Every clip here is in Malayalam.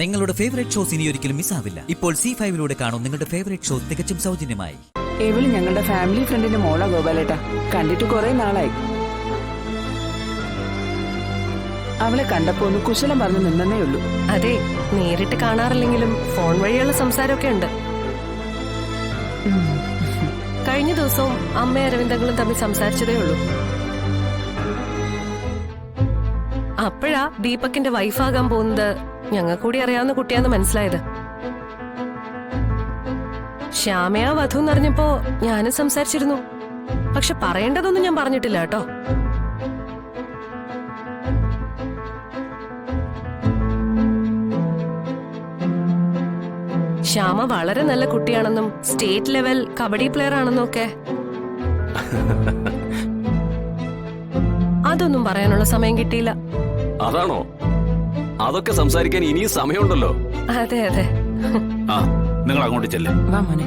നിങ്ങളുടെ ഫേവറേറ്റ് ഷോസ് ഇനി ഒരിക്കലും മിസ്സാവില്ല. ഇപ്പോൾ C5 കാണും നിങ്ങളുടെ ഫേവറേറ്റ് ഷോ തികച്ചും സൗജന്യമായി. ഇവള് ഞങ്ങളുടെ ഫാമിലി ഫ്രണ്ടിന്റെ മോളാ ഗോപാലേട്ടാ. കണ്ടിട്ട് കുറെ നാളായി. അവളെ കണ്ടപ്പോ ഒന്ന് കുശലം പറഞ്ഞു നിന്നേ ഉള്ളൂ. അതെ, നേരിട്ട് കാണാറില്ലെങ്കിലും ഫോൺ വഴിയുള്ള സംസാരമൊക്കെ ഉണ്ട്. കഴിഞ്ഞ ദിവസവും അമ്മ അരവിന്ദങ്ങളും തമ്മിൽ സംസാരിച്ചതേ ഉള്ളൂ. അപ്പോഴാ ദീപകിന്റെ വൈഫാകാൻ പോകുന്നത് ഞങ്ങൾ കൂടി അറിയാവുന്ന കുട്ടിയാന്ന് മനസ്സിലായത്. ശ്യാമയാ വധു എന്നറിഞ്ഞപ്പോ ഞാനും സംസാരിച്ചിരുന്നു. പക്ഷെ പറയേണ്ടതൊന്നും ഞാൻ പറഞ്ഞിട്ടില്ല കേട്ടോ. ശ്യാമ വളരെ നല്ല കുട്ടിയാണെന്നും സ്റ്റേറ്റ് ലെവൽ കബഡി പ്ലെയർ ആണെന്നും ഒക്കെ. അതൊന്നും പറയാനുള്ള സമയം കിട്ടിയില്ല. അതാണോ? അതൊക്കെ സംസാരിക്കാൻ ഇനിയും സമയമുണ്ടല്ലോ. അതെ അതെ. ആ, നിങ്ങൾ അങ്ങോട്ട് ചെല്ലേ. വാ മോനെ.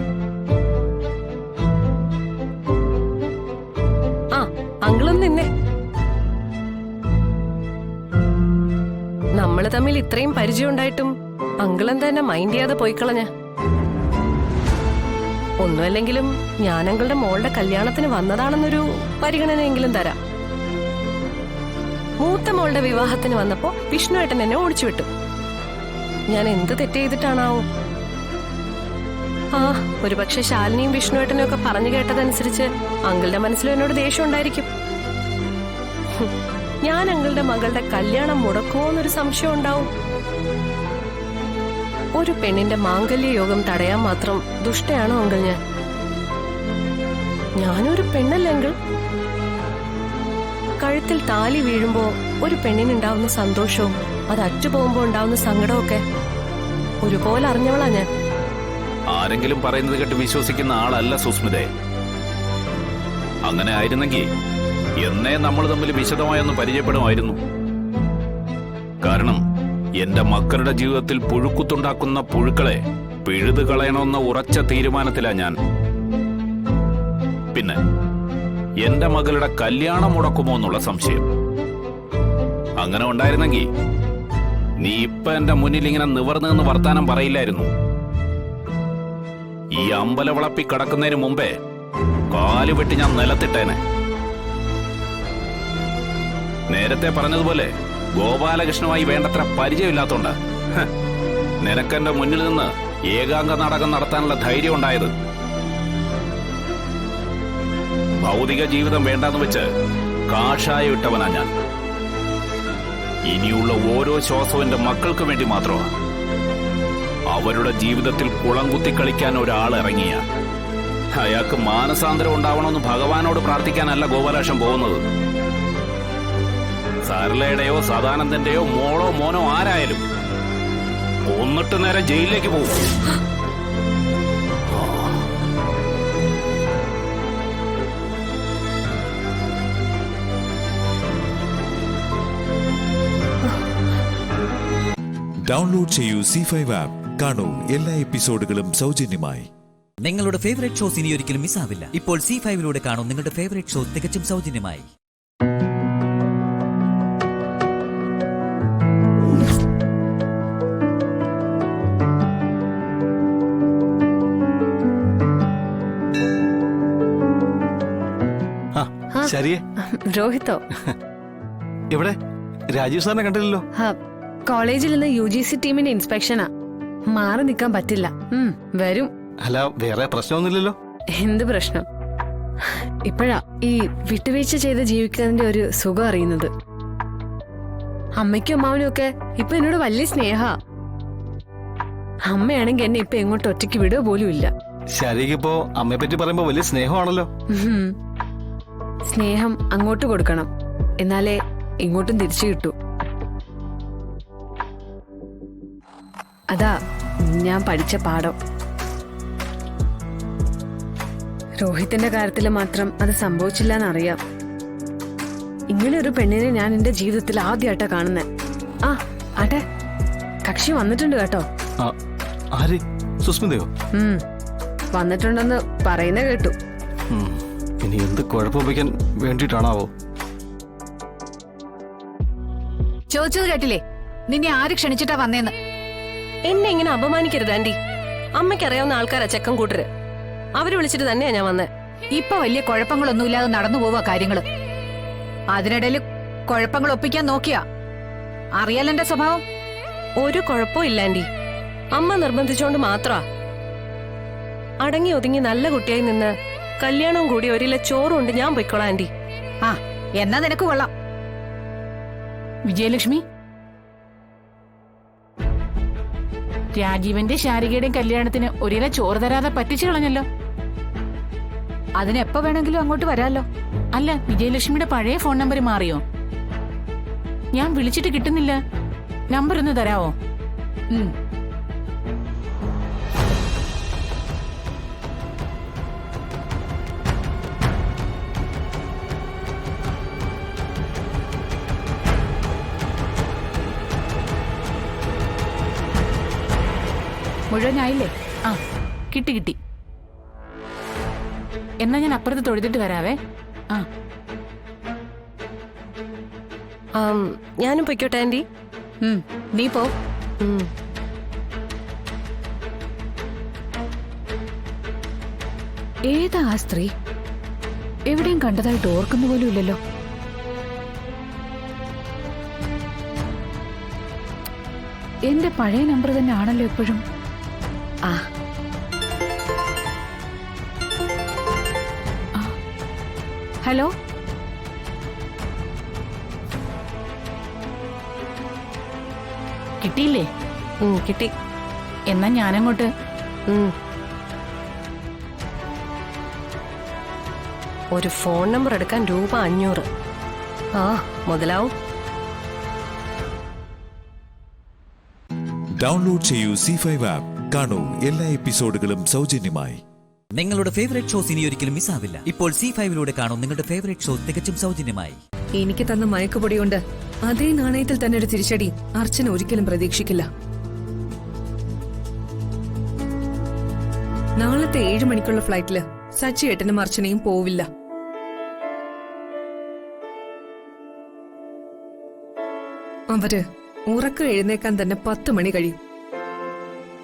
ആ, അങ്കിളും നിന്നെ. നമ്മള് തമ്മിൽ ഇത്രയും പരിചയം ഉണ്ടായിട്ടും അങ്കിളും തന്നെ മൈൻഡ് ചെയ്യാതെ പോയി കളഞ്ഞ. ഒന്നുമല്ലെങ്കിലും ഞാൻ അങ്കിളുടെ മോളുടെ കല്യാണത്തിന് വന്നതാണെന്നൊരു പരിഗണനയെങ്കിലും തരാം. മൂത്ത മോളുടെ വിവാഹത്തിന് വന്നപ്പോ വിഷ്ണുവേട്ടൻ എന്നെ ഓടിച്ചു വിട്ടു. ഞാൻ എന്ത് തെറ്റ് ചെയ്തിട്ടാണാവോ? ആ, ഒരുപക്ഷെ ശാലിനിയും വിഷ്ണുവേട്ടനും ഒക്കെ പറഞ്ഞു കേട്ടതനുസരിച്ച് അങ്കിളുടെ മനസ്സിലും എന്നോട് ദേഷ്യം ഉണ്ടായിരിക്കും. ഞാൻ അങ്കിളുടെ മകളുടെ കല്യാണം മുടക്കുമോന്നൊരു സംശയം ഉണ്ടാവും. ഒരു പെണ്ണിന്റെ മാംഗല്യ യോഗം തടയാൻ മാത്രം ദുഷ്ടയാണോ അങ്കിൾ ഞാൻ? ഞാനൊരു പെണ്ണല്ലേ അങ്കിൾ? കഴുത്തിൽ താലി വീഴുമ്പോ ഒരു പെണ്ണിനുണ്ടാവുന്ന സന്തോഷവും അത് അറ്റുപോകുമ്പോ ഉണ്ടാവുന്ന സങ്കടമൊക്കെ ഒരുപോലെ അറിഞ്ഞവളാ ഞാൻ. ആരെങ്കിലും പറയുന്നത് കേട്ട് വിശ്വസിക്കുന്ന ആളല്ല സുസ്മിതേ. അങ്ങനെ ആയിരുന്നെങ്കിൽ എന്നേ നമ്മൾ തമ്മിൽ വിശദമായൊന്ന് പരിചയപ്പെടുമായിരുന്നു. കാരണം എന്റെ മക്കളുടെ ജീവിതത്തിൽ പുഴുക്കുത്തുണ്ടാക്കുന്ന പുഴുക്കളെ പിഴുതു കളയണമെന്ന ഉറച്ച തീരുമാനത്തിലാ ഞാൻ. പിന്നെ എന്റെ മകളുടെ കല്യാണം മുടക്കുമോ എന്നുള്ള സംശയം. അങ്ങനെ ഉണ്ടായിരുന്നെങ്കിൽ നീ ഇപ്പൊ എന്റെ മുന്നിൽ ഇങ്ങനെ നിവർന്നു നിന്ന് വർത്താനം പറയില്ലായിരുന്നു. ഈ അമ്പലവിളപ്പി കിടക്കുന്നതിന് മുമ്പേ കാലുവെട്ടി ഞാൻ നിലത്തിട്ടേനെ. നേരത്തെ പറഞ്ഞതുപോലെ ഗോപാലകൃഷ്ണനുമായി വേണ്ടത്ര പരിചയമില്ലാത്തോണ്ട് നിനക്കെന്റെ മുന്നിൽ നിന്ന് ഏകാംഗ നാടകം നടത്താനുള്ള ധൈര്യം ഉണ്ടായത്. ഭൗതിക ജീവിതം വേണ്ടെന്ന് വെച്ച് കാഷായം ഇട്ടവനാ ഞാൻ. ഇനിയുള്ള ഓരോ ശ്വാസവും എന്റെ മക്കൾക്ക് വേണ്ടി മാത്രമാണ്. അവരുടെ ജീവിതത്തിൽ കുളം കുത്തി കളിക്കാൻ ഒരാൾ ഇറങ്ങിയ അയാൾക്ക് മാനസാന്തരം ഉണ്ടാവണമെന്ന് ഭഗവാനോട് പ്രാർത്ഥിക്കാനല്ല ഗോപാലകൃഷ്ണൻ പോകുന്നത്. സാരലയുടെയോ സദാനന്ദന്റെയോ മോളോ മോനോ ആരായാലും കൊന്നിട്ട് നേരെ ജയിലിലേക്ക് പോകും. ഡൗൺലോഡ് ചെയ്യൂ C5 ആപ്പ്. കാണൂ എല്ലാ എപ്പിസോഡുകളും സൗജന്യമായി. നിങ്ങളുടെ ഫേവറേറ്റ് ഷോസ് ഇനി ഒരിക്കലും മിസ്സാവില്ല. ഇപ്പോൾ C5 കാണും നിങ്ങളുടെ ഫേവറേറ്റ് ഷോ തികച്ചും സൗജന്യമായി. ശരിയേ. രോഹിത്തോ? എവിടെ? രാജീവ് സാറിനെ കണ്ടില്ലല്ലോ. കോളേജിൽ നിന്ന് UGC ടീമിന്റെ ഇൻസ്പെക്ഷനാ. മാറി നിൽക്കാൻ പറ്റില്ല. വരും. അല്ല, വേറെ പ്രശ്നമൊന്നുമില്ലല്ലോ. എന്ത് പ്രശ്നം? ഇപ്പോഴാ ഈ വിട്ടുവീഴ്ച ചെയ്ത് ജീവിക്കുന്നതിന്റെ ഒരു സുഖം അറിയുന്നത്. അമ്മയ്ക്കും അമ്മാവനും ഒക്കെ ഇപ്പൊ എന്നോട് വലിയ സ്നേഹ. അമ്മയാണെങ്കിൽ എന്നെ ഇപ്പൊ എങ്ങോട്ട് ഒറ്റയ്ക്ക് വിടുക പോലും ഇല്ല. ശരിക്കിപ്പോ അമ്മയെ പറ്റി പറയുമ്പോ വലിയ സ്നേഹമാണല്ലോ. സ്നേഹം അങ്ങോട്ട് കൊടുക്കണം, എന്നാലേ ഇങ്ങോട്ടും തിരിച്ചു കിട്ടൂ. അതാ ഞാൻ പഠിച്ച പാഠം. രോഹിത്തിന്റെ കാര്യത്തിൽ മാത്രം അത് സംഭവിച്ചില്ലെന്നറിയാം. ഇങ്ങനെ ഒരു പെണ്ണിനെ ഞാൻ എന്റെ ജീവിതത്തിൽ ആദ്യമായിട്ടാ കാണുന്നത്. ആ ആട്ടെ, കക്ഷി വന്നിട്ടുണ്ട് കേട്ടോ. ആര്? സുസ്മിതയോ? വന്നിട്ടുണ്ടെന്ന് പറയുന്ന കേട്ടു. ഇനി എന്ത് കുഴപ്പമിക്കാൻ വേണ്ടിട്ടാണാവോ? ചോദിച്ചത് കേട്ടില്ലേ? നിന്നെ ആര് ക്ഷണിച്ചിട്ടാ വന്നേന്ന്? എന്നെ ഇങ്ങനെ അപമാനിക്കരുത് ആന്റി. അമ്മയ്ക്കറിയാവുന്ന ആൾക്കാരാ ചെക്കൻ കൂട്ടര്. അവര് വിളിച്ചിട്ട് തന്നെയാ ഞാൻ വന്നേ. ഇപ്പൊ വലിയ കുഴപ്പങ്ങളൊന്നുമില്ലാതെ നടന്നു പോവാ കാര്യങ്ങള്. അതിനിടയിൽ കുഴപ്പങ്ങൾ ഒപ്പിക്കാൻ നോക്കിയാ അറിയാലോ എന്റെ സ്വഭാവം. ഒരു കുഴപ്പവും ഇല്ല ആന്റി. അമ്മ നിർബന്ധിച്ചോണ്ട് മാത്രാ. അടങ്ങി ഒതുങ്ങി നല്ല കുട്ടിയായി നിന്ന് കല്യാണവും കൂടി ഒരില ചോറും ഉണ്ട് ഞാൻ പൊയ്ക്കോളാം ആന്റി. ആ എന്നാ നിനക്ക് കൊള്ളാം. വിജയലക്ഷ്മി, രാജീവന്റെ ശാരികയുടെയും കല്യാണത്തിന് ഒരില ചോറ് തരാതെ പറ്റിച്ചു കളഞ്ഞല്ലോ. അതിനെപ്പോ വേണമെങ്കിലും അങ്ങോട്ട് വരാലോ. അല്ല, വിജയലക്ഷ്മിയുടെ പഴയ ഫോൺ നമ്പർ മാറിയോ? ഞാൻ വിളിച്ചിട്ട് കിട്ടുന്നില്ല. നമ്പർ ഒന്ന് തരാവോ? മുഴുവനായില്ലേ? ആ, കിട്ടി. എന്നാ ഞാൻ അപ്പുറത്ത് തൊഴുതിട്ട് വരാവേ. ആ, ഞാനും പൊയ്ക്കോട്ടെ ആന്റി. നീ പോ. ഏതാ ആ സ്ത്രീ? എവിടെയും കണ്ടതായിട്ട് ഓർക്കുന്ന പോലും ഇല്ലല്ലോ. എന്റെ പഴയ നമ്പർ തന്നെ ആണല്ലോ എപ്പോഴും. ആ ഹലോ, കിട്ടിയില്ലേ? കിട്ടി. എന്നാ ഞാനങ്ങോട്ട്. ഒരു ഫോൺ നമ്പർ എടുക്കാൻ രൂപ 500. ആ മുതലാവും. ഡൗൺലോഡ് ചെയ്യൂ C5 ആപ്പ്. കാണൂ എല്ലാ എപ്പിസോഡുകളും സൗജന്യമായി. നിങ്ങളുടെ ഫേവറേറ്റ് ഷോസ് ഇനി ഒരിക്കലും മിസ്സാവില്ല. ഇപ്പോൾ C5 കാണും നിങ്ങളുടെ ഫേവറേറ്റ് ഷോ തികച്ചും സൗജന്യമായി. എനിക്ക് തന്ന മയക്കുപൊടി കൊണ്ട് അതേ നാണയത്തിൽ തന്നെ ഒരു തിരിച്ചടി അർച്ചന ഒരിക്കലും പ്രതീക്ഷിക്കില്ല. നാളത്തെ 7 മണിക്കുള്ള ഫ്ലൈറ്റില് സച്ചിയേട്ടനും അർച്ചനയും പോവില്ല. അവര് ഉറക്കം എഴുന്നേക്കാൻ തന്നെ 10 മണി കഴിയും.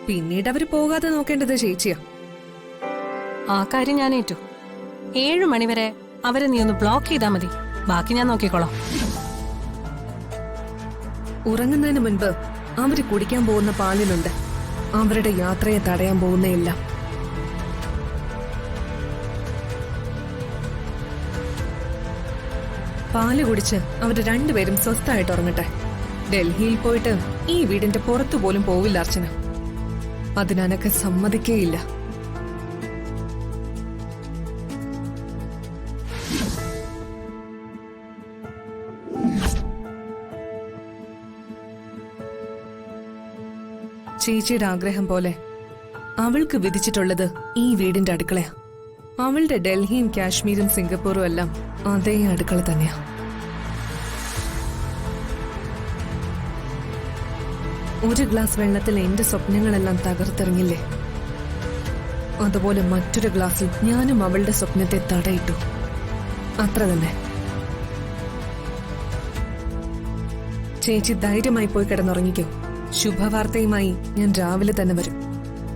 പിന്നീട് അവര് പോകാതെ നോക്കേണ്ടത് ചേച്ചിയാ. ആ കാര്യം ഞാൻ ഏറ്റു. 7 മണിവരെ അവരെ നീ ഒന്ന് ബ്ലോക്ക് ചെയ്താ മതി. ബാക്കി ഞാൻ നോക്കിക്കോളാം. ഉറങ്ങുന്നതിന് മുൻപ് അവര് കുടിക്കാൻ പോകുന്ന പാലിലുണ്ട് അവരുടെ യാത്രയെ തടയാൻ പോകുന്നയില്ല. പാല് കുടിച്ച് അവര് രണ്ടുപേരും സ്വസ്ഥമായിട്ട് ഉറങ്ങട്ടെ. ഡൽഹിയിൽ പോയിട്ട് ഈ വീടിന്റെ പുറത്തു പോലും പോവില്ല അർച്ചന. അതിനൊക്കെ സമ്മതിക്കേയില്ല. ചേച്ചിയുടെ ആഗ്രഹം പോലെ അവൾക്ക് വിധിച്ചിട്ടുള്ളത് ഈ വീടിന്റെ അടുക്കളയാ. അവളുടെ ഡൽഹിയും കാശ്മീരും സിംഗപ്പൂറും എല്ലാം അതേ അടുക്കള തന്നെയാ. ഒരു ഗ്ലാസ് വെള്ളത്തിൽ എന്റെ സ്വപ്നങ്ങളെല്ലാം തകർത്തെറിഞ്ഞില്ലേ, അതുപോലെ മറ്റൊരു ഗ്ലാസ്സിൽ ഞാനും അവളുടെ സ്വപ്നത്തെ തടയിട്ടു. അത്ര തന്നെ. ചേച്ചി ധൈര്യമായി പോയി കിടന്നുറങ്ങിക്കോ. ശുഭവാർത്തയുമായി ഞാൻ രാവിലെ തന്നെ വരും.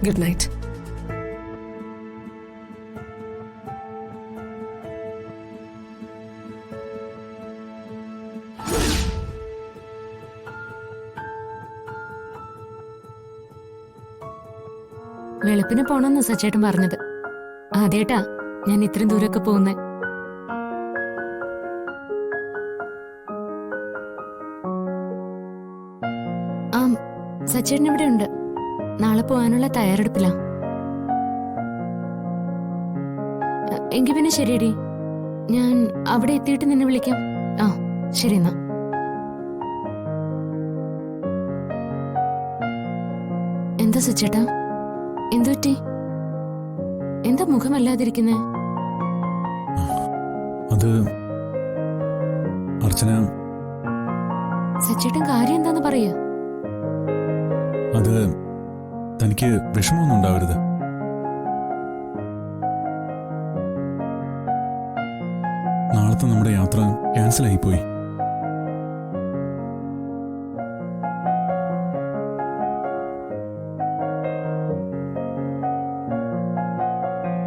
Good night. വെളുപ്പിന് പോണെന്ന് സച്ചേട്ടൻ പറഞ്ഞത്. ആദ്യേട്ടാ ഞാൻ ഇത്രയും ദൂരമൊക്കെ പോകുന്നേ. ആ സച്ചേട്ടൻ ഇവിടെ ഉണ്ട്. നാളെ പോകാനുള്ള തയ്യാറെടുപ്പിലാ. എങ്കി പിന്നെ ശരിയടി, ഞാൻ അവിടെ എത്തിയിട്ട് നിന്നെ വിളിക്കാം. ആ ശരി എന്നാ. എന്താ സച്ചേട്ടാ, എന്തുപറ്റി? എന്താ മുഖമല്ലാതിരിക്കുന്നേ? അത് അർച്ചന, സച്ചേട്ടൻ കാര്യം എന്താന്ന് പറയാ. അത് തനിക്ക് വിഷമമൊന്നും ഉണ്ടാവരുത്. നാളത്തെ നമ്മുടെ യാത്ര ക്യാൻസൽ ആയിപ്പോയി.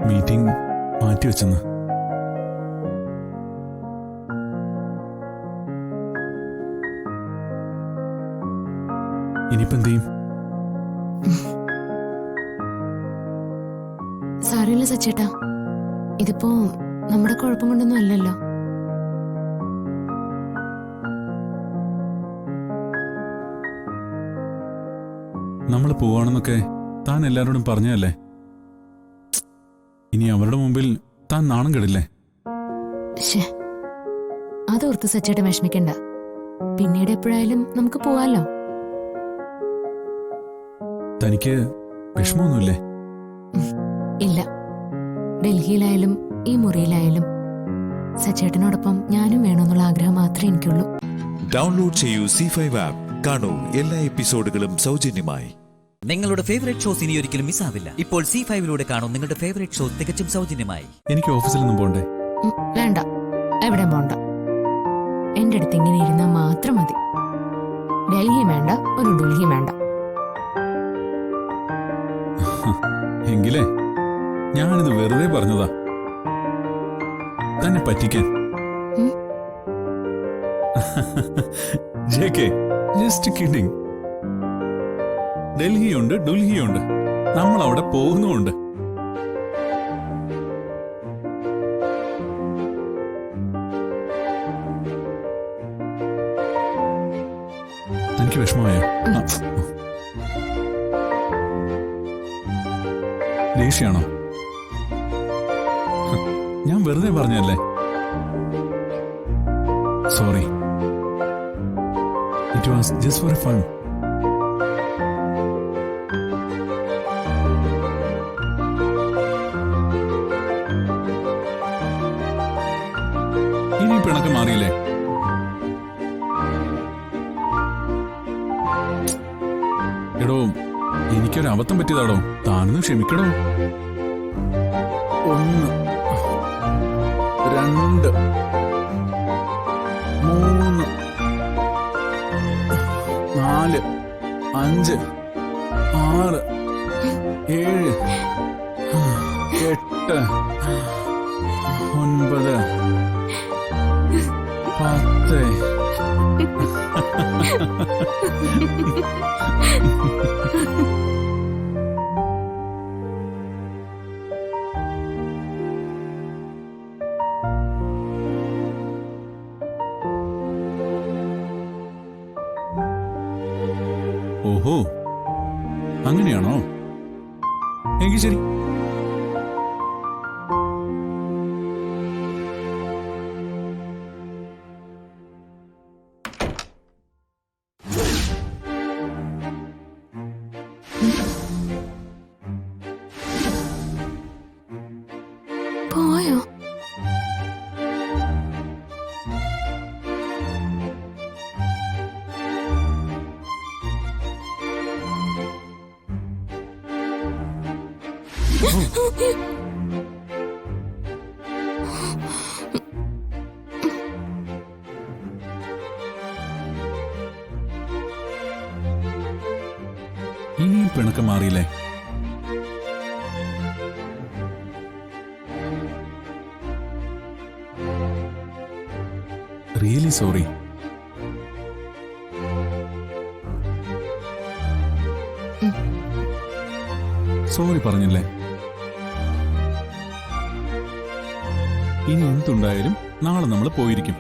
മീറ്റിംഗ് മാറ്റിവെച്ചെന്ന്. ഇനിയിപ്പോ എന്ത് ചെയ്യും? സാരമില്ല സച്ചേട്ടാ, ഇതിപ്പോ നമ്മുടെ കുഴപ്പം കൊണ്ടൊന്നും അല്ലല്ലോ. നമ്മൾ പോവാണെന്നൊക്കെ താൻ എല്ലാവരോടും പറഞ്ഞതല്ലേ? ഇനി അവരുടെ മുമ്പിൽ താൻ നാണം കെടില്ലേ? അതോർത്ത് സച്ചേട്ടൻ വിഷമിക്കണ്ട. പിന്നീട് എപ്പോഴായാലും നമുക്ക് പോവാലോ. തനിക്ക് വിഷമമൊന്നുമില്ലേ? ഇല്ല, ഡൽഹിയിലായാലും ഈ മുറിയിലായാലും സച്ചേട്ടനോടൊപ്പം ഞാനും വേണമെന്നുള്ള ആഗ്രഹം മാത്രമേ എനിക്കുള്ളൂ. ഡൗൺലോഡ് ചെയ്യൂ C5 ആപ്പ്. കാണൂ എല്ലാ എപ്പിസോഡുകളും സൗജന്യമായി. നിങ്ങളുടെ ഫേവറേറ്റ് ഷോസ് ഇനി ഒരിക്കലും മിസ്സാവില്ല. ഇപ്പോൾ C5 കാണും നിങ്ങളുടെ ഫേവറേറ്റ് ഷോ തികച്ചും സൗജന്യമായി. എനിക്ക് ഓഫീസിലൊന്നും പോണ്ടേ? വേണ്ട, എവിടെയും പോണ്ട. എന്റെ അടുത്ത് ഇങ്ങനെ ഇരുന്നാൽ മാത്രം മതി. ഡൽഹി വേണ്ട, ഒരു ഡൽഹി വേണ്ട. എങ്കിലേ ഞാനിത് വെറുതെ പറഞ്ഞതാ, തന്നെ പറ്റിക്കാൻ. JK, just kidding. ഡൽഹിയുണ്ട്, ഡുൽഹിയുണ്ട്, നമ്മൾ അവിടെ പോകുന്നുമുണ്ട്. എനിക്ക് വിഷമമായോ? ദേഷ്യാണോ? ഞാൻ വെറുതെ പറഞ്ഞല്ലേ. Sorry, it was just for fun. ഇനി പിണക്കം മാറിയില്ലേ? എടോ, എനിക്കൊരു അബദ്ധം പറ്റിയതാടോ, താനൊന്ന് ക്ഷമിക്കടോ. 1 2 3 4 5 6 7 8 9 10. ഓഹോ, അങ്ങനെയാണോ? എങ്കിൽ ശരി. പോയോ? ഇനിയും പിണക്കം മാറിയില്ലേ? Really sorry. സോറി പറഞ്ഞില്ലേ? ഇനി എന്തുണ്ടായാലും നാളെ നമ്മൾ പോയിരിക്കും.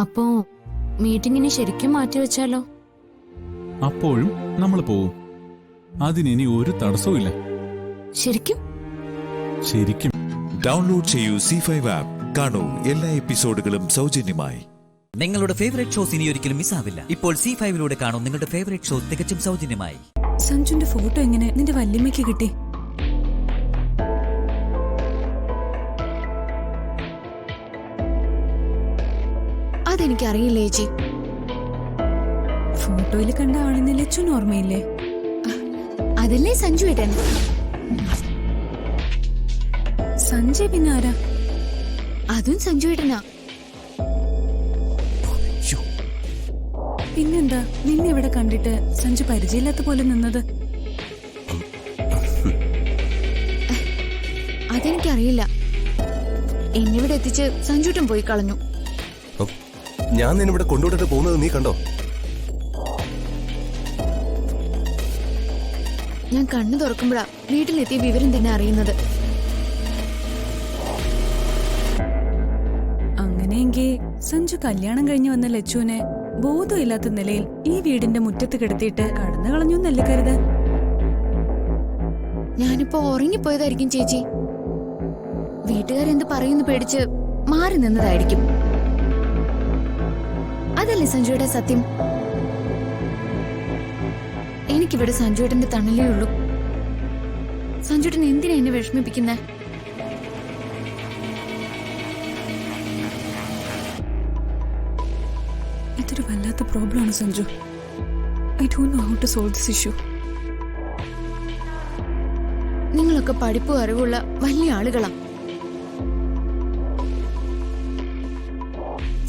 അപ്പോ മീറ്റിംഗിന് ശരിക്കും മാറ്റിവെച്ചാലോ? അപ്പോഴും നമ്മൾ പോവും. അതിനി ഒരു തടസ്സവുമില്ല. ശരിക്കും? ശരിക്കും. ഡൗൺലോഡ് ചെയ്യൂ C5 ആപ്പ്. കാണൂ എല്ലാ എപ്പിസോഡുകളും സൗജന്യമായി. നിങ്ങളുടെ ഫേവറേറ്റ് ഷോസ് ഇനി ഒരിക്കലും മിസ്സാവില്ല. ഇപ്പോൾ C5 കാണും നിങ്ങളുടെ ഫേവറേറ്റ് ഷോ തികച്ചും സൗജന്യമായി. സഞ്ജുന്റെ ഫോട്ടോ എങ്ങനെ നിന്റെ വല്യമ്മയ്ക്ക് കിട്ടി? അതെനിക്കറിയില്ല ചേച്ചി. ഫോട്ടോയിൽ കണ്ട ആളിനെ ലച്ചുന് ഓർമ്മയില്ലേ? അതല്ലേ സഞ്ജു ഏട്ടൻ. സഞ്ജയ് പിന്നെ ആരാ? അതും സഞ്ജു ഏട്ടനാ. പിന്നെന്താ നിന്നെ ഇവിടെ കണ്ടിട്ട് സഞ്ജു പരിചയമില്ലാത്ത പോലെ നിന്നത്? അതെനിക്കറിയില്ല. എന്നിവിടെ എത്തിച്ച് സഞ്ജുട്ടൻ പോയി കളഞ്ഞു. ഞാൻ നിന്നിവിടെ കൊണ്ടുവിട്ടിട്ട് പോകുന്നത് നീ കണ്ടോ? ഞാൻ കണ്ണു തുറക്കുമ്പോഴാ വീട്ടിലെത്തിയ വിവരം തന്നെ അറിയുന്നത്. അങ്ങനെയെങ്കിൽ സഞ്ജു കല്യാണം കഴിഞ്ഞു വന്ന ലച്ചുവിനെ ബോധമില്ലാത്ത നിലയിൽ ഈ വീടിന്റെ മുറ്റത്ത് കിടത്തിയിട്ട് കടന്നു കളഞ്ഞു എന്നല്ലേ കരുത്? ഞാനിപ്പോ ഉറങ്ങിപ്പോയതായിരിക്കും ചേച്ചി. വീട്ടുകാരെന്ത് പറയുന്നു പേടിച്ച് മാറി നിന്നതായിരിക്കും. അതല്ലേ സഞ്ജുയുടെ സത്യം? എനിക്കിവിടെ സഞ്ജുവേട്ടന്റെ തണലേ ഉള്ളൂ. സഞ്ജുട്ടൻ എന്തിനാ എന്നെ വിഷമിപ്പിക്കുന്നേ? ഇതൊരു വല്ലാത്ത പ്രോബ്ലമാണ് Sanju. I don't know how to solve this issue. നിങ്ങളൊക്കെ പഠിപ്പും അറിവുള്ള വലിയ ആളുകളാ.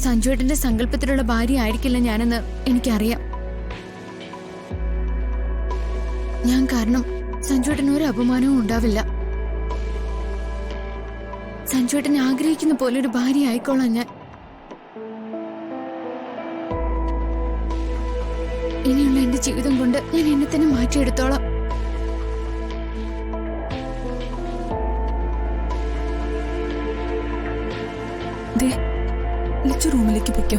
സഞ്ജുവേട്ടന്റെ സങ്കല്പത്തിലുള്ള ഭാര്യ ആയിരിക്കില്ല ഞാനെന്ന് എനിക്കറിയാം. ഞാൻ കാരണം സഞ്ജുവേട്ടന് ഒരു അപമാനവും ഉണ്ടാവില്ല. സഞ്ജുവേട്ടൻ ആഗ്രഹിക്കുന്ന പോലെ ഒരു ഭാര്യ ആയിക്കോളാം ഞാൻ. ഇനിയുള്ള എന്റെ ജീവിതം കൊണ്ട് ഞാൻ എന്നെ തന്നെ മാറ്റിയെടുത്തോളാം. ലച്ചു റൂമിലേക്ക് പൊയ്ക്കോ.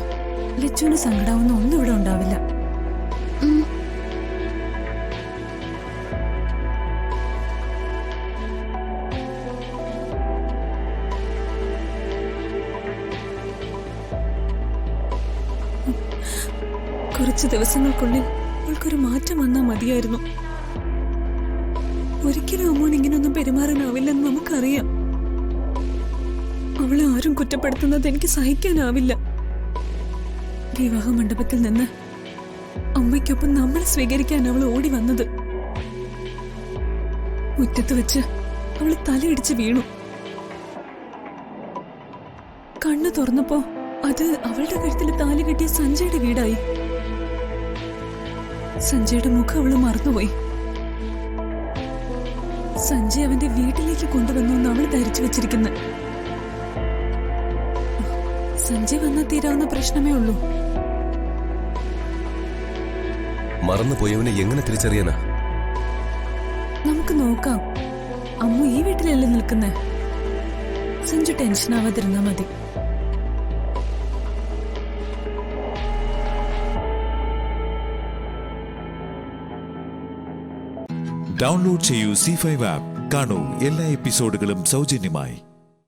ലച്ചുവിന് സങ്കടാവുന്ന ഒന്നും ഇവിടെ ഉണ്ടാവില്ല. കുറച്ച് ദിവസങ്ങൾക്കുള്ളിൽ അവൾക്കൊരു മാറ്റം വന്നാൽ മതിയായിരുന്നു. ഒരിക്കലും അമ്മോൻ ഇങ്ങനൊന്നും പെരുമാറാനാവില്ലെന്ന് നമുക്കറിയാം. അവളെ ആരും കുറ്റപ്പെടുത്തുന്നത് എനിക്ക് സഹിക്കാനാവില്ല. വിവാഹ മണ്ഡപത്തിൽ നിന്ന് അമ്മയ്ക്കൊപ്പം നമ്മളെ സ്വീകരിക്കാൻ അവൾ ഓടി വന്നത്. മുറ്റത്ത് വെച്ച് അവൾ തലയിടിച്ച് വീണു. കണ്ണു തുറന്നപ്പോ അത് അവളുടെ കഴുത്തിൽ താലി കെട്ടിയ സഞ്ജയുടെ വീടായി. സഞ്ജയുടെ മുഖം അവള് മറന്നുപോയി. സഞ്ജയ് അവന്റെ വീട്ടിലേക്ക് കൊണ്ടുവന്നു എന്ന് അവൾ ധരിച്ചു വെച്ചിരിക്കുന്നു. സഞ്ജയ് വന്നാൽ തീരാവുന്ന പ്രശ്നമേ ഉള്ളൂ. മറന്നുപോയവനെ എങ്ങനെ തിരിച്ചറിയാനാ? നമുക്ക് നോക്കാം. അമ്മ ഈ വീട്ടിലല്ലേ നിൽക്കുന്നേ. സഞ്ജു ടെൻഷൻ ആവാതിരുന്നാ മതി. ഡൗൺലോഡ് ചെയ്യൂ C5 ആപ്പ്. കാണൂ എല്ലാ എപ്പിസോഡുകളും സൗജന്യമായി.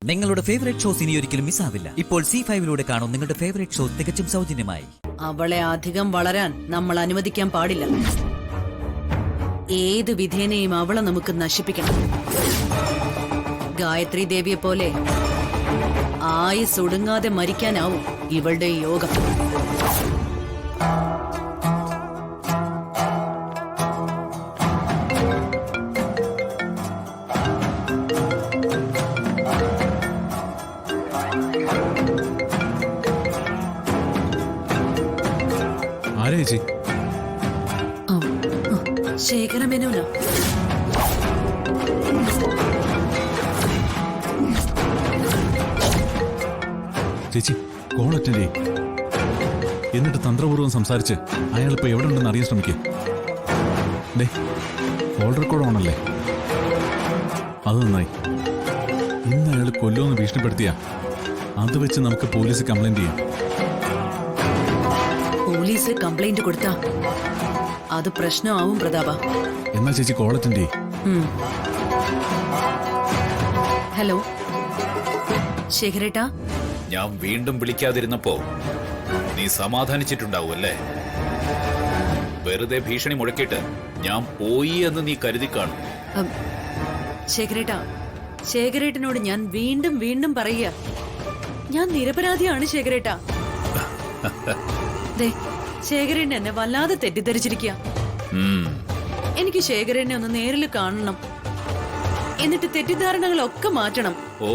നിങ്ങളുടെ ഫേവറേറ്റ് ഷോസ് ഇനി ഒരിക്കലും മിസ്സാവില്ല. ഇപ്പോൾ C5 കാണൂ നിങ്ങളുടെ ഫേവറേറ്റ് ഷോ തികച്ചും സൗജന്യമായി. അവളെ അധികം വളരാൻ നമ്മൾ അനുവദിക്കാൻ പാടില്ല. ഏത് വിധേനയും അവളെ നമുക്ക് നശിപ്പിക്കണം. ഗായത്രി ദേവിയെ പോലെ ആയുസ് ഒടുങ്ങാതെ മരിക്കാനാവും ഇവളുടെ യോഗം. ആരാ ചേച്ചി? ശേഖരമേനോനാ. ചേച്ചി കോൾ അറ്റൻഡ് ചെയ്യും. എന്നിട്ട് തന്ത്രപൂർവ്വം സംസാരിച്ച് അയാളിപ്പോ എവിടെ ഉണ്ടെന്ന് അറിയാൻ ശ്രമിക്കേ. Call record ഓണല്ലേ? അത് നന്നായി. ഇന്ന് അയാൾ കൊല്ലുമെന്ന് ഭീഷണിപ്പെടുത്തിയ അത് വെച്ച് നമുക്ക് പോലീസ് കംപ്ലൈന്റ് ചെയ്യാം. പോലീസ് കംപ്ലൈന്റ് കൊടുത്താ അത് പ്രശ്നമാവും പ്രതാപ. എന്നാ ചേച്ചി കോൾ അറ്റൻഡ് ചെയ്യും. ഹലോ ശേഖരേട്ടാ. ഞാൻ വീണ്ടും വിളിക്കാതിരുന്നപ്പോ നീ സമാധാനിച്ചിട്ടുണ്ടാവുമല്ലേ? വെറുതെ ഭീഷണി മുഴക്കിയിട്ട് ഞാൻ പോയി എന്ന് നീ കരുതി കാണും. ശേഖരേട്ടാ, ശേഖരേട്ടനോട് ഞാൻ വീണ്ടും വീണ്ടും പറയുക, ഞാൻ നിരപരാധിയാണ് ശേഖരേട്ടാ. ശേഖരനെ എന്നെ വല്ലാതെ തെറ്റിദ്ധരിച്ചിരിക്കുക. എനിക്ക് ശേഖരനെ ഒന്ന് നേരിൽ കാണണം, എന്നിട്ട് തെറ്റിദ്ധാരണകളൊക്കെ മാറ്റണം. ഓ,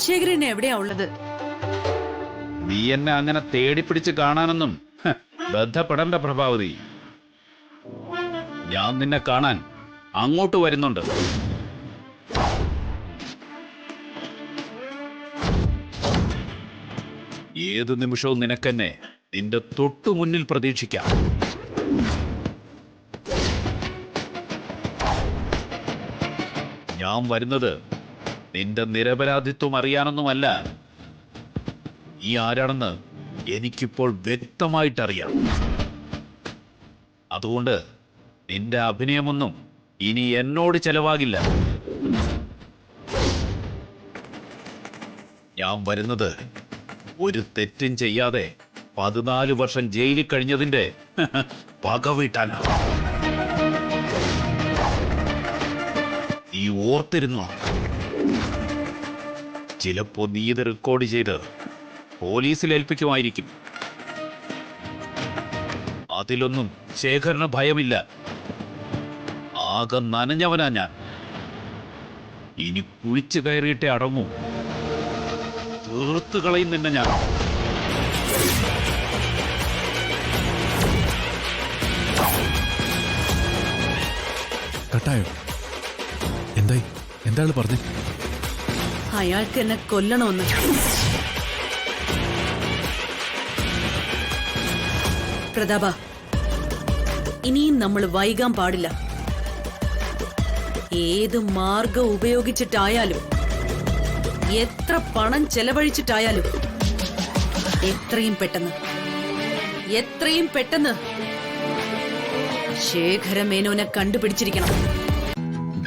ശേഖരനെ എവിടെയാ ഉള്ളത്? നീ എന്നെ അങ്ങനെ തേടിപ്പിടിച്ച് കാണാനൊന്നും ബന്ധപ്പെടേണ്ട പ്രഭാവതി. ഞാൻ നിന്നെ കാണാൻ അങ്ങോട്ട് വരുന്നുണ്ട്. ഏതു നിമിഷവും നിനക്കെന്നെ നിന്റെ തൊട്ടു മുന്നിൽ പ്രതീക്ഷിക്കാം. ഞാൻ വരുന്നത് നിന്റെ നിരപരാധിത്വം അറിയാനൊന്നുമല്ല. നീ ആരാണെന്ന് എനിക്കിപ്പോൾ വ്യക്തമായിട്ടറിയാം. അതുകൊണ്ട് നിന്റെ അഭിനയമൊന്നും ഇനി എന്നോട് ചെലവാകില്ല. ഞാൻ വരുന്നത് ഒരു തെറ്റും ചെയ്യാതെ 14 വർഷം ജയിലിൽ കഴിഞ്ഞതിന്റെ പക വീട്ടാനാണ്. നീ ഓർത്തിരുന്നോ? ചിലപ്പോ നീ ഇത് റെക്കോർഡ് ചെയ്ത് പോലീസിൽ ഏൽപ്പിക്കുമായിരിക്കും. അതിലൊന്നും ശേഖരന് ഭയമില്ല. ആകെ നനഞ്ഞവനാ ഞാൻ. ഇനി കുഴിച്ചു കയറിയിട്ടേ അടങ്ങൂ. തീർത്തു കളയും നിന്നെ ഞാൻ. കട്ടായോ? എന്തായി? എന്താണ് പറഞ്ഞു? അയാൾക്ക് എന്നെ കൊല്ലണമെന്ന്. പ്രതാപ, ഇനിയും നമ്മൾ വൈകാൻ പാടില്ല. ഏത് മാർഗം ഉപയോഗിച്ചിട്ടായാലും, എത്ര പണം ചെലവഴിച്ചിട്ടായാലും, എത്രയും പെട്ടെന്ന് ശേഖര മേനോനെ കണ്ടുപിടിച്ചിരിക്കണം.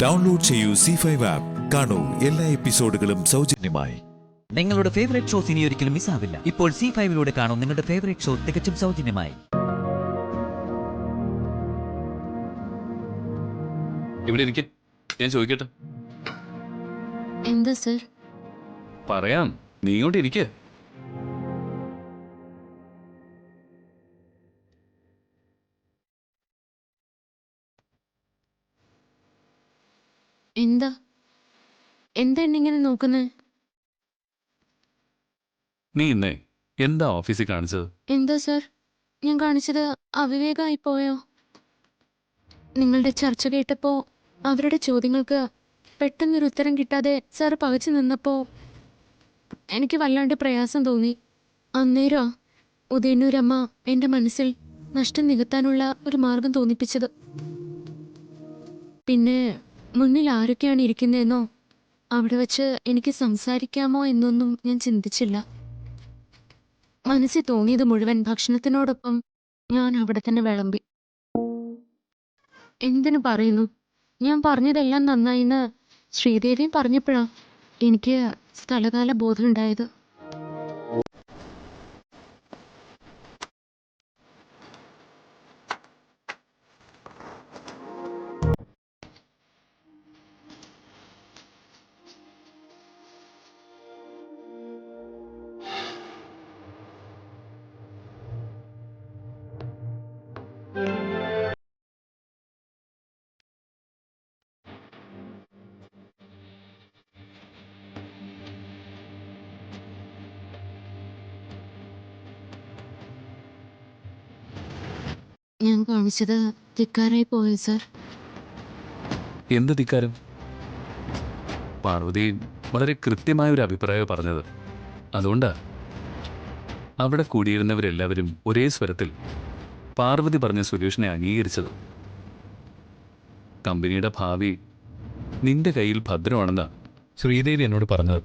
ഡൗൺലോഡ് ചെയ്യൂ C5 ആപ്പ്. കാണൂ എല്ലാ എപ്പിസോഡുകളും സൗജന്യമായി. നിങ്ങളുടെ ഫേവറേറ്റ് ഷോസ് ഇനി ഒരിക്കലും മിസ്സാവില്ല. ഇപ്പോൾ C5 കാണൂ നിങ്ങളുടെ ഫേവറേറ്റ് ഷോ തികച്ചും സൗജന്യമായി. ഇവിടെ ഇരിക്കെ, ഞാൻ ചോദിക്കട്ടെ? എന്താ സർ? പറയാം, നീ ഇങ്ങോട്ട് ഇരിക്കേ. എന്താ എന്നിങ്ങനെ നോക്കുന്നേ? നീ ഇന്നേ എന്താ ഓഫീസിൽ കാണിച്ചത്? എന്താ സർ ഞാൻ കാണിച്ചത്? അവിവേകമായി പോയോ? നിങ്ങളുടെ ചർച്ച കേട്ടപ്പോ അവരുടെ ചോദ്യങ്ങൾക്ക് പെട്ടെന്നൊരു ഉത്തരം കിട്ടാതെ സാർ പകച്ചു നിന്നപ്പോ എനിക്ക് വല്ലാണ്ട് പ്രയാസം തോന്നി. അന്നേരം ഉദയന്നൂരമ്മ എൻ്റെ മനസ്സിൽ നഷ്ടം നികത്താനുള്ള ഒരു മാർഗം തോന്നിപ്പിച്ചത്. പിന്നെ മുന്നിൽ ആരൊക്കെയാണ് ഇരിക്കുന്നതെന്നോ അവിടെ വച്ച് എനിക്ക് സംസാരിക്കാമോ എന്നൊന്നും ഞാൻ ചിന്തിച്ചില്ല. മനസ്സിൽ തോന്നിയത് മുഴുവൻ ഭക്ഷണത്തിനോടൊപ്പം ഞാൻ അവിടെ തന്നെ വിളമ്പി. എന്തിനു പറയുന്നു, ഞാൻ പറഞ്ഞതെല്ലാം നന്നായിന്ന് ശ്രീദേവിയും പറഞ്ഞപ്പോഴാ എനിക്ക് സ്ഥലകാല ബോധമുണ്ടായത്. ഞാൻ കാണിച്ചത് ധിക്കാരായി പോയോ സർ? എന്ത് ധിക്കാരം? പാർവതി വളരെ കൃത്യമായ ഒരു അഭിപ്രായം പറഞ്ഞത്. അതുകൊണ്ടാ അവിടെ കൂടിയിരുന്നവരെല്ലാവരും ഒരേ സ്വരത്തിൽ പാർവതി പറഞ്ഞ സൊല്യൂഷനെ അംഗീകരിച്ചത്. കമ്പനിയുടെ ഭാവി നിന്റെ കയ്യിൽ ഭദ്രമാണെന്നാ ശ്രീദേവി എന്നോട് പറഞ്ഞത്.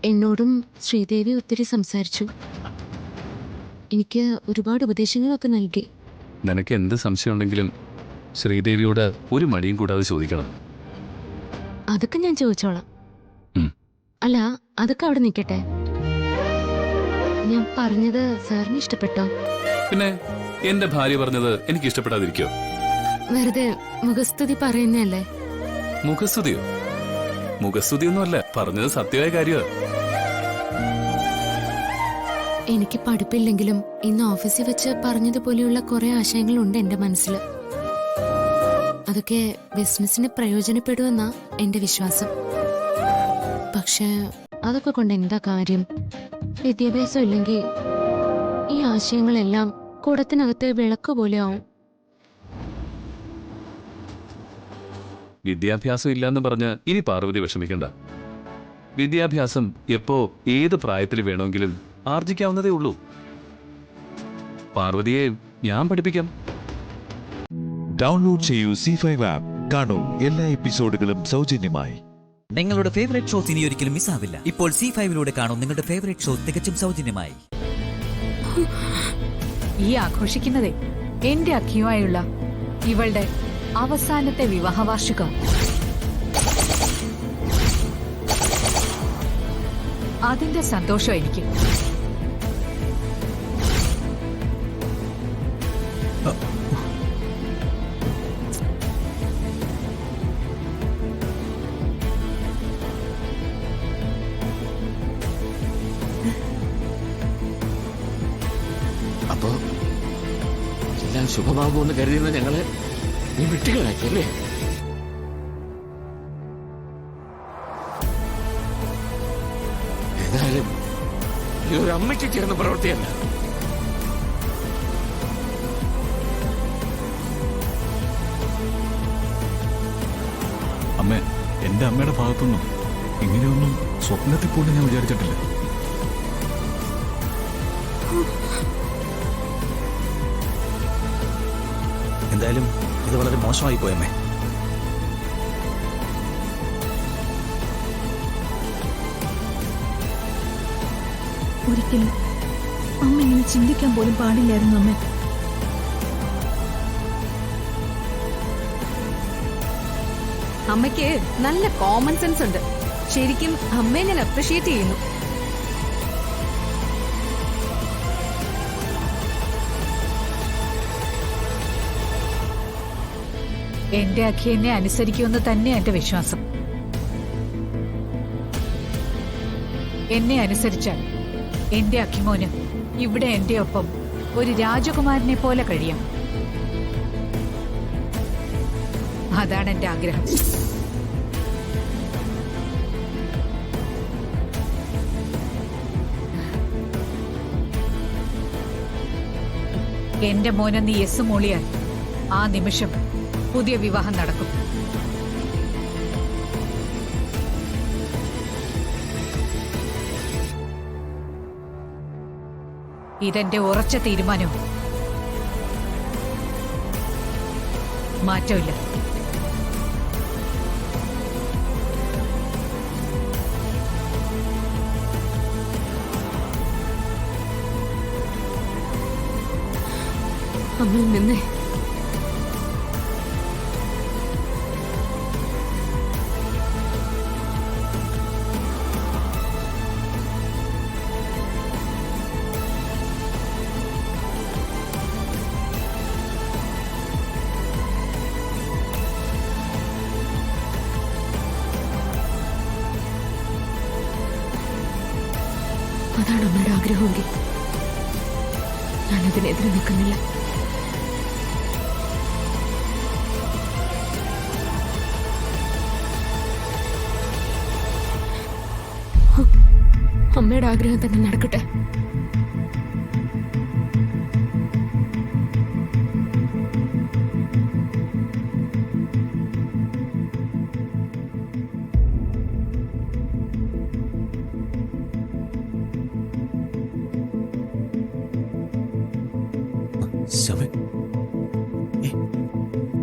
എന്നോടും ശ്രീദേവി ഒത്തിരി സംസാരിച്ചു. എനിക്ക് ഒരുപാട് ഉപദേശങ്ങളൊക്കെ നൽകി. നിനക്ക് എന്ത് സംശയമുണ്ടെങ്കിലും ശ്രീദേവിയോട് ഒരു മടിയും കൂടാതെ ചോദിക്കണം. അതൊക്കെ ഞാൻ ചോദിച്ചോളാം. അല്ല, അതൊക്കെ അവിടെ നിൽക്കട്ടെ. ഞാൻ പറഞ്ഞത് സാറിന് ഇഷ്ടപ്പെട്ടോ? പിന്നെ എന്റെ ഭാര്യ പറഞ്ഞത് എനിക്ക് ഇഷ്ടപ്പെടാതിരിക്കോ? വെറുതെ മുഖസ്തുതി പറയുന്നല്ലേ? മുഖസ്തുതിയോ? മുഖസ്തുതിയൊന്നും അല്ല, പറഞ്ഞത് സത്യമായ കാര്യമാണ്. എനിക്ക് പഠിപ്പില്ലെങ്കിലും ഇന്ന് ഓഫീസിൽ വെച്ച് പറഞ്ഞതുപോലെയുള്ള കുറെ ആശയങ്ങളുണ്ട് എന്റെ മനസ്സിൽ. അതൊക്കെ ബിസിനസിന് പ്രയോജനപ്പെടുമെന്നാ എന്റെ വിശ്വാസം. പക്ഷെ അതൊക്കെ കൊണ്ട് എന്താ കാര്യം? വിദ്യാഭ്യാസം ഇല്ലെങ്കിൽ ഈ ആശയങ്ങളെല്ലാം കുടത്തിനകത്ത് വിളക്ക് പോലെ ആവും. വിദ്യാഭ്യാസം ഇല്ലാന്ന് പറഞ്ഞ് ഇനി പാർവതി വിഷമിക്കണ്ട. വിദ്യാഭ്യാസം എപ്പോ ഏത് പ്രായത്തിൽ വേണമെങ്കിലും ആർജിക്കാവുന്നതേ ഉള്ളൂ. പാർവതിയെ ഞാൻ പഠിപ്പിക്കാം. ഡൗൺലോഡ് ചെയ്യൂ C5 ആപ്പ്. കാണൂ എല്ലാ എപ്പിസോഡുകളും സൗജന്യമായി. നിങ്ങളുടെ ഫേവറേറ്റ് ഷോസ് ഇനി ഒരിക്കലും മിസ്സാവില്ല. ഇപ്പോൾ C5ലൂടെ കാണൂ നിങ്ങളുടെ ഫേവറേറ്റ് ഷോ തികച്ചും സൗജന്യമായി. ഈ ആഘോഷിക്കുന്നതേ എന്റെ അഖിയുമായുള്ള ഇവളുടെ അവസാനത്തെ വിവാഹ വാർഷികം. അതിന്റെ സന്തോഷം എനിക്ക്. അപ്പോ എല്ലാം ശുഭമാകുമെന്ന് കരുതുന്ന ഞങ്ങളെ നീ വിട്ടുകളാക്കിയല്ലേ? ഏതായാലും ഇതൊരു അമ്മയ്ക്ക് ചേർന്ന പ്രവൃത്തിയല്ല. അമ്മേ, എന്റെ അമ്മയുടെ ഭാഗത്തുനിന്നും ഇങ്ങനെയൊന്നും സ്വപ്നത്തിൽ പോലും ഞാൻ വിചാരിച്ചിട്ടില്ല. എന്തായാലും ഇത് വളരെ മോശമായി പോയമ്മേ. ഒരിക്കലും അമ്മ ഇങ്ങനെ ചിന്തിക്കാൻ പോലും പാടില്ലായിരുന്നു അമ്മ. അമ്മയ്ക്ക് നല്ല കോമൺ സെൻസ് ഉണ്ട്. ശരിക്കും അമ്മയെ ഞാൻ അപ്രിഷിയേറ്റ് ചെയ്യുന്നു. എന്റെ അഖി എന്നെ അനുസരിക്കുമെന്ന് തന്നെ എന്റെ വിശ്വാസം. എന്നെ അനുസരിച്ചാൽ എന്റെ അഖിമോന് ഇവിടെ എന്റെ ഒപ്പം ഒരു രാജകുമാരനെ പോലെ കഴിയാം. അതാണ് എന്റെ ആഗ്രഹം. എന്റെ മോനെ നീ യെസ് മൂളിയാൽ ആ നിമിഷം പുതിയ വിവാഹം നടക്കും. ഇതെന്റെ ഉറച്ച തീരുമാനവും. മാറ്റമില്ല. അമ്മ നിന്നേ. അതാണ് അമ്മയുടെ ആഗ്രഹമെങ്കിൽ ഞാനതിനെതിരെ നിൽക്കുന്നില്ല. അമ്മയുടെ ആഗ്രഹം തന്നെ നടക്കട്ടെ.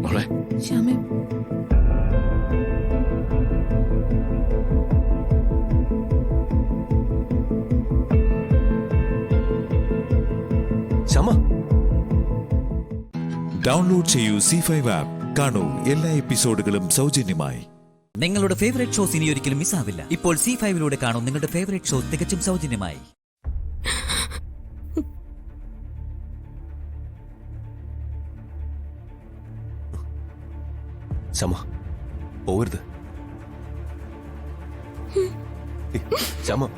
മോളെ, ശ്യാമേ, ശമ, ഡൗൺലോഡ് ചെയ്യൂ C5 ആപ്പ്. കാണൂ എല്ലാ എപ്പിസോഡുകളും സൗജന്യമായി. നിങ്ങളുടെ ഫേവറേറ്റ് ഷോസ് ഇനി ഒരിക്കലും മിസ്സാവില്ല. ഇപ്പോൾ C5ലൂടെ കാണൂ നിങ്ങളുടെ ഫേവറേറ്റ് ഷോ തികച്ചും സൗജന്യമായി. ശമ, പോവരുത്. ശമ,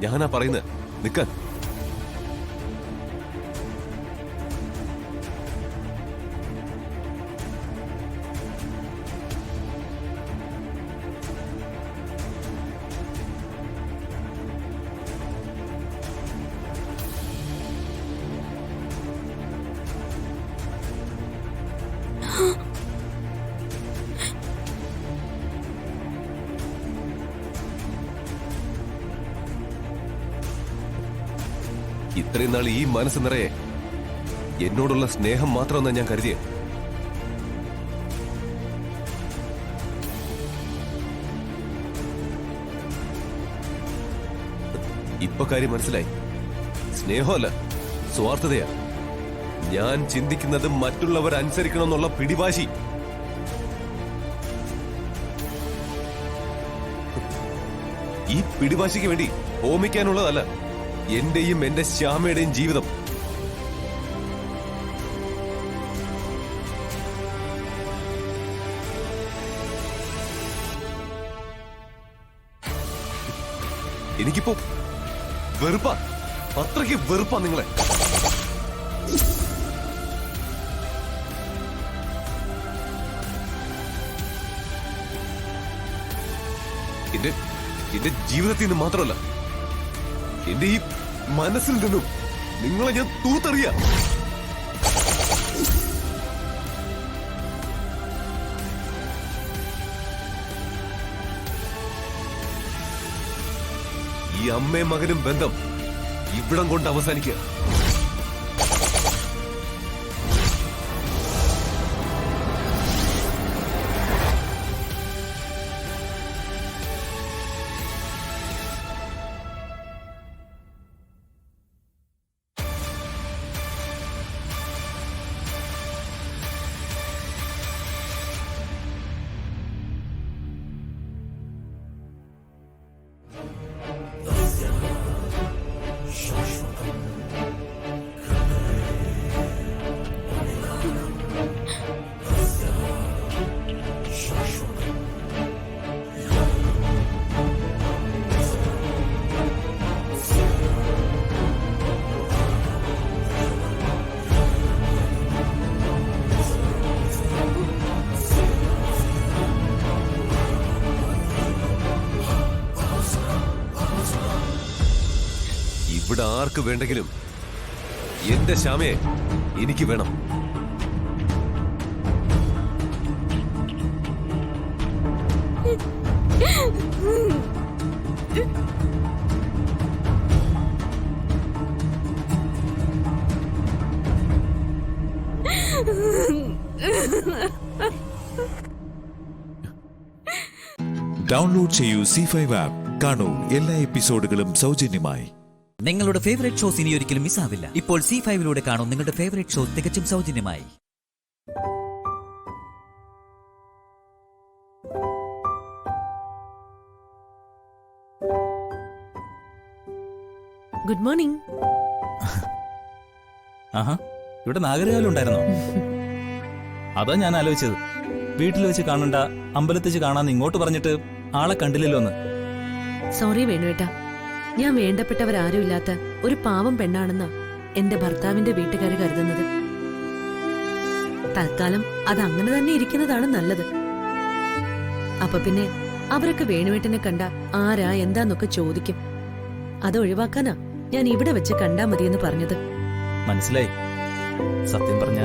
ഞാനാ പറയുന്നത്, നിക്കാൻ. ഇത്രയും നാൾ ഈ മനസ്സ് നിറയെ എന്നോടുള്ള സ്നേഹം മാത്രമെന്നാ ഞാൻ കരുതിയത്. ഇപ്പൊ കാര്യം മനസ്സിലായി. സ്നേഹമല്ല, സ്വാർത്ഥതയാ. ഞാൻ ചിന്തിക്കുന്നത് മറ്റുള്ളവർ അനുസരിക്കണമെന്നുള്ള പിടിവാശി. ഈ പിടിവാശിക്ക് വേണ്ടി ഹോമിക്കാനുള്ളതല്ല എന്റെയും എന്റെ ശ്യാമയുടെയും ജീവിതം. എനിക്കിപ്പോ വെറുപ്പാ, അത്രയ്ക്ക് വെറുപ്പാ നിങ്ങളെ. എന്റെ ജീവിതത്തിൽ നിന്ന് മാത്രമല്ല, എന്റെ ഈ മനസ്സിൽ നിന്നും നിങ്ങളെ ഞാൻ തൂത്തെറിയ. ഈ അമ്മയും മകനും ബന്ധം ഇവിടം കൊണ്ട് അവസാനിക്കുക. ഇവിടെ ആർക്ക് വേണ്ടെങ്കിലും എന്റെ ശ്യാമയെ എനിക്ക് വേണം. ഡൗൺലോഡ് ചെയ്യൂ C5 ആപ്പ്. കാണൂ എല്ലാ എപ്പിസോഡുകളും സൗജന്യമായി. നിങ്ങളുടെ ഫേവറേറ്റ് ഷോസ് ഇനി ഒരിക്കലും മിസ്സാവില്ല. ഇപ്പോൾ C5 കാണൂ നിങ്ങളുടെ ഫേവറേറ്റ് ഷോ തികച്ചും സൗജന്യമായി. Good morning. ആഹാ, ഇവിടെ നാഗരികാലം ഉണ്ടായിരുന്നോ? അതാ ഞാൻ ആലോചിച്ചത്. വീട്ടിൽ വെച്ച് കാണണ്ട, അമ്പലത്തിൽ വെച്ച് കാണാന്ന് ഇങ്ങോട്ട് പറഞ്ഞിട്ട് ആളെ കണ്ടില്ലല്ലോ എന്ന്. സോറി വേണുവേട്ടാ, ഞാൻ വേണ്ടപ്പെട്ടവരാരും ഇല്ലാത്ത ഒരു പാവം പെണ്ണാണെന്നാ എന്റെ ഭർത്താവിന്റെ വീട്ടുകാർ കരുതുന്നത്. തൽക്കാലം അത് അങ്ങനെ തന്നെ ഇരിക്കുന്നതാണ് നല്ലത്. അപ്പൊ പിന്നെ അവരൊക്കെ വേണുവേട്ടനെ കണ്ട ആരാ എന്താന്നൊക്കെ ചോദിക്കും. അത് ഒഴിവാക്കാനാ ഞാൻ ഇവിടെ വെച്ച് കണ്ടാ മതിയെന്ന് പറഞ്ഞത്. മനസ്സിലായി. സത്യം പറഞ്ഞ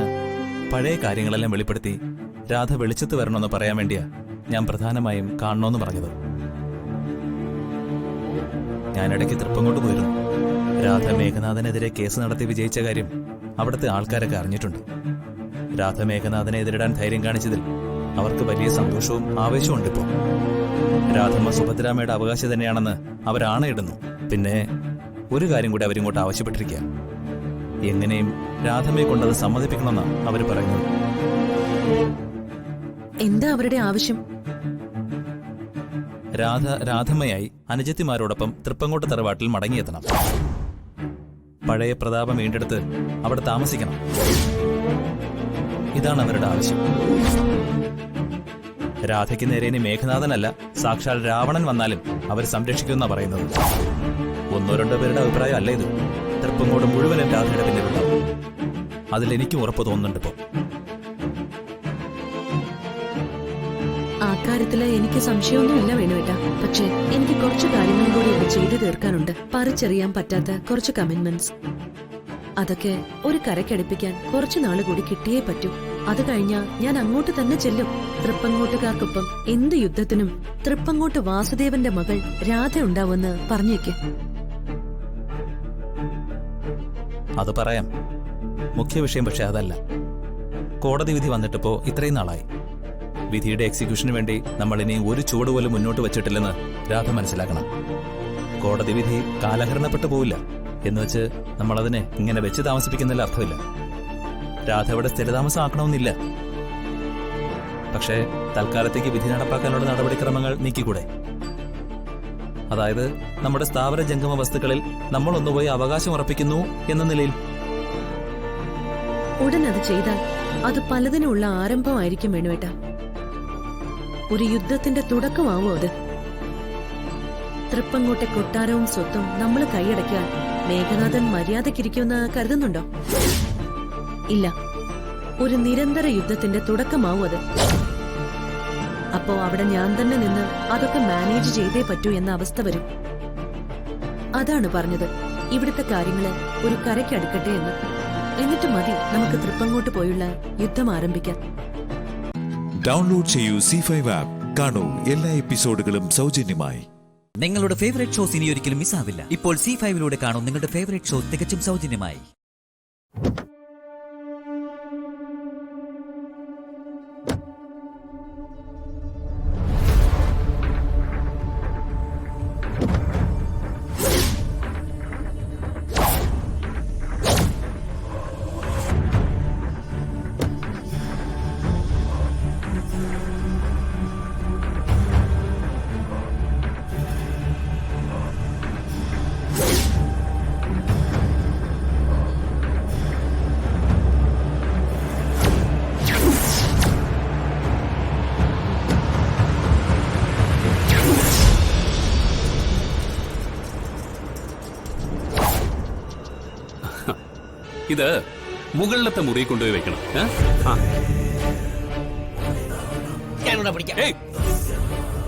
പഴയ കാര്യങ്ങളെല്ലാം വെളിപ്പെടുത്തി രാധ വെളിച്ചത്ത് വരണമെന്ന് പറയാൻ വേണ്ടിയാ ഞാൻ പ്രധാനമായും കാണണമെന്ന് പറഞ്ഞത്. ഞാനിടയ്ക്ക് തൃപ്പങ്ങോട്ട് പോയിരുന്നു. രാധ മേഘനാഥനെതിരെ കേസ് നടത്തി വിജയിച്ച കാര്യം അവിടുത്തെ ആൾക്കാരൊക്കെ അറിഞ്ഞിട്ടുണ്ട്. രാധ മേഘനാഥനെ എതിരിടാൻ ധൈര്യം കാണിച്ചതിൽ അവർക്ക് വലിയ സന്തോഷവും ആവേശവും ഉണ്ട്. ഇപ്പോ രാധമ്മ സുഭദ്രാമയുടെ അവകാശം തന്നെയാണെന്ന് അവരാണയിടുന്നു. പിന്നെ ഒരു കാര്യം കൂടി അവരിങ്ങോട്ട് ആവശ്യപ്പെട്ടിരിക്കുക. എങ്ങനെയും രാധമ്മയെ കൊണ്ടത് സമ്മതിപ്പിക്കണമെന്നാണ് അവർ പറയുന്നത്. എന്താ അവരുടെ ആവശ്യം? രാധമ്മയായി അനുജത്തിമാരോടൊപ്പം തൃപ്പങ്ങോട്ട് തറവാട്ടിൽ മടങ്ങിയെത്തണം. പഴയ പ്രതാപം വീണ്ടെടുത്ത് അവിടെ താമസിക്കണം. ഇതാണ് അവരുടെ ആവശ്യം. രാധയ്ക്ക് നേരെ ഇനി മേഘനാഥനല്ല, സാക്ഷാൽ രാവണൻ വന്നാലും അവർ സംരക്ഷിക്കുമെന്നാ പറയുന്നത്. ഒന്നോ രണ്ടോ പേരുടെ അഭിപ്രായം അല്ല ഇത്. തൃപ്പങ്ങോട് മുഴുവനും രാധയുടെ പിന്നിലുണ്ടാവും. അതിലെനിക്കും ഉറപ്പ് തോന്നുന്നുണ്ട്. ഇപ്പോ ആ കാര്യത്തില് എനിക്ക് സംശയമൊന്നുമില്ല വേണുവേട്ടാ. പക്ഷെ എനിക്ക് കുറച്ചു കാര്യങ്ങളും കൂടി ഇവിടെ ചെയ്തു തീർക്കാനുണ്ട്. പറിച്ചെറിയാൻ പറ്റാത്ത കുറച്ച് കമ്മിറ്റ്മെന്റ്സ്. അതൊക്കെ ഒരു കരക്കടുപ്പിക്കാൻ കുറച്ചു നാള് കൂടി കിട്ടിയേ പറ്റൂ. അത് കഴിഞ്ഞാ ഞാൻ അങ്ങോട്ട് തന്നെ ചെല്ലും. തൃപ്പങ്ങോട്ടുകാർക്കൊപ്പം എന്ത് യുദ്ധത്തിനും തൃപ്പങ്ങോട്ട് വാസുദേവന്റെ മകൾ രാധ ഉണ്ടാവുമെന്ന് പറഞ്ഞേക്ക്. അത് പറയാം. മുഖ്യ വിഷയം പക്ഷെ അതല്ല. കോടതി വിധി വന്നിട്ടിപ്പോ ഇത്രയും നാളായി. വിധിയുടെ എക്സിക്യൂഷന് വേണ്ടി നമ്മൾ ഇനി ഒരു ചുവട് പോലും മുന്നോട്ട് വെച്ചിട്ടില്ലെന്ന് രാധ മനസ്സിലാക്കണം. കോടതി വിധി കാലഹരണപ്പെട്ടു പോവില്ല എന്നുവെച്ച് നമ്മളതിനെ ഇങ്ങനെ വെച്ച് താമസിപ്പിക്കുന്നതിൽ അർത്ഥമില്ല. രാധ ഇവിടെ സ്ഥിരതാമസമാക്കണമെന്നില്ല. പക്ഷേ തൽക്കാലത്തേക്ക് വിധി നടപ്പാക്കാനുള്ള നടപടിക്രമങ്ങൾ നീക്കിക്കൂടെ? അതായത് നമ്മുടെ സ്ഥാവര ജംഗമ വസ്തുക്കളിൽ നമ്മൾ ഒന്നുപോയി അവകാശം ഉറപ്പിക്കുന്നു എന്ന നിലയിൽ. ഉടൻ അത് ചെയ്താൽ അത് പലതിനുള്ള ആരംഭമായിരിക്കും വേണുവേട്ട. ഒരു യുദ്ധത്തിന്റെ തുടക്കമാവും അത്. തൃപ്പങ്ങോട്ടെ കൊട്ടാരവും സ്വത്തും നമ്മൾ കൈയടക്കിയാൽ മേഘനാഥൻ മര്യാദക്കിരിക്കുമെന്ന് കരുതുന്നുണ്ടോ? ഇല്ല. ഒരു നിരന്തര യുദ്ധത്തിന്റെ തുടക്കമാവും അത്. അപ്പോ അവിടെ ഞാൻ തന്നെ നിന്ന് അതൊക്കെ മാനേജ് ചെയ്തേ പറ്റൂ എന്ന അവസ്ഥ വരും. അതാണ് പറഞ്ഞത്, ഇവിടുത്തെ കാര്യങ്ങള് ഒരു കരയ്ക്കടുക്കട്ടെ എന്ന്. എന്നിട്ട് മതി നമുക്ക് തൃപ്പങ്ങോട്ട് പോയുള്ള യുദ്ധം ആരംഭിക്കാൻ. ഡൗൺലോഡ് ചെയ്യൂ C5 ആപ്പ്. കാണൂ എല്ലാ എപ്പിസോഡുകളും സൗജന്യമായി. നിങ്ങളുടെ ഫേവറേറ്റ് ഷോസ് ഇനി ഒരിക്കലും മിസ്സാവില്ല. ഇപ്പോൾ C5 കാണൂ നിങ്ങളുടെ ഫേവറേറ്റ് ഷോ തികച്ചും സൗജന്യമായി. ഇത് മുകളിലത്തെ മുറി കൊണ്ടുപോയി വെക്കണം.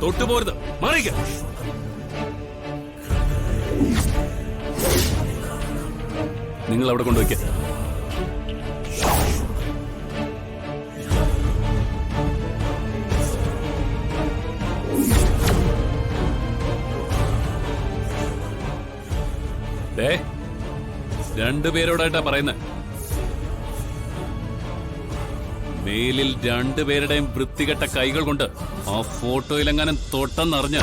തൊട്ടുപോരുത്, മാറിക്ക. നിങ്ങൾ അവിടെ കൊണ്ടുവയ്ക്ക. രണ്ടുപേരോടായിട്ടാ പറയുന്നത്. മേലിൽ രണ്ടുപേരുടെയും വൃത്തികെട്ട കൈകൾ കൊണ്ട് ആ ഫോട്ടോയിലെങ്ങാനും തൊട്ടെന്നറിഞ്ഞ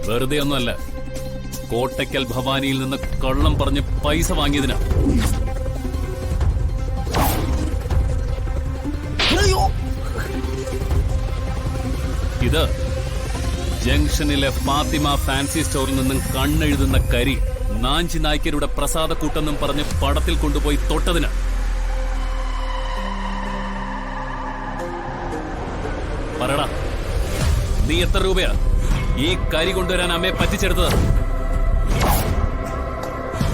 വെറുതെ ഒന്നുമല്ല, കോട്ടയ്ക്കൽ ഭവാനിയിൽ നിന്ന് കള്ളം പറഞ്ഞ് പൈസ വാങ്ങിയതിനാ. ഇത് ജംഗ്ഷനിലെ ഫാത്തിമ ഫാൻസി സ്റ്റോറിൽ നിന്നും കണ്ണെഴുതുന്ന കരി നാഞ്ചി നായ്ക്കരുടെ പ്രസാദക്കൂട്ടെന്നും പറഞ്ഞ് പടത്തിൽ കൊണ്ടുപോയി തൊട്ടതിന്. പറടാ, നീ എത്ര രൂപയാ ഈ കരി കൊണ്ടുവരാൻ അമ്മയെ പറ്റിച്ചെടുത്തത്?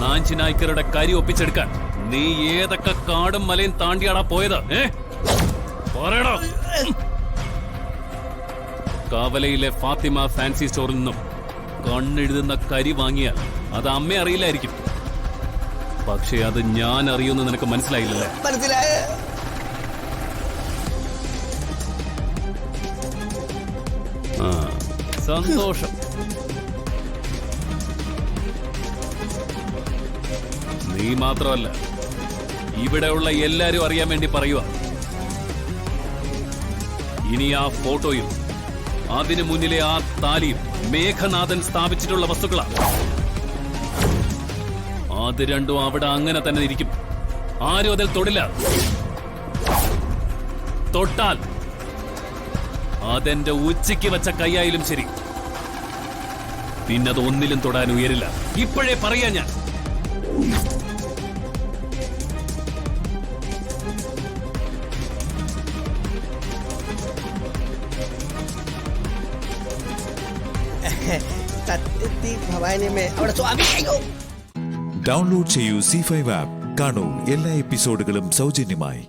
നാഞ്ചി നായ്ക്കരുടെ കരി ഒപ്പിച്ചെടുക്കാൻ നീ ഏതൊക്കെ കാടും മലയും താണ്ടിയാടാ പോയത്? പറയടാ. കാവലയിലെ ഫാത്തിമ ഫാൻസി സ്റ്റോറിൽ നിന്നും കണ്ണെഴുതുന്ന കരി വാങ്ങിയാൽ അത് അമ്മ അറിയില്ലായിരിക്കും. പക്ഷെ അത് ഞാൻ അറിയുമെന്ന് നിനക്ക് മനസ്സിലായില്ലല്ലേ? സന്തോഷം. നീ മാത്രമല്ല, ഇവിടെയുള്ള എല്ലാരും അറിയാൻ വേണ്ടി പറയുക. ഇനി ആ ഫോട്ടോയും അതിനു മുന്നിലെ ആ താലിയും മേഘനാഥൻ സ്ഥാപിച്ചിട്ടുള്ള വസ്തുക്കളാണ്. അത് രണ്ടും അവിടെ അങ്ങനെ തന്നെ ഇരിക്കും. ആരും അതിൽ തൊടില്ല. തൊട്ടാൽ അതെന്റെ ഉച്ചയ്ക്ക് വെച്ച കൈയായാലും ശരി, പിന്നത് ഒന്നിലും തൊടാൻ ഉയരില്ല. ഇപ്പോഴേ പറയാ ഞാൻ. भवानी में स्वामी ഡൗൺലോഡ് ചെയ്യൂ C5 ആപ്പ്. കാണൂ എല്ലാ എപ്പിസോഡുകളും സൗജന്യമായി.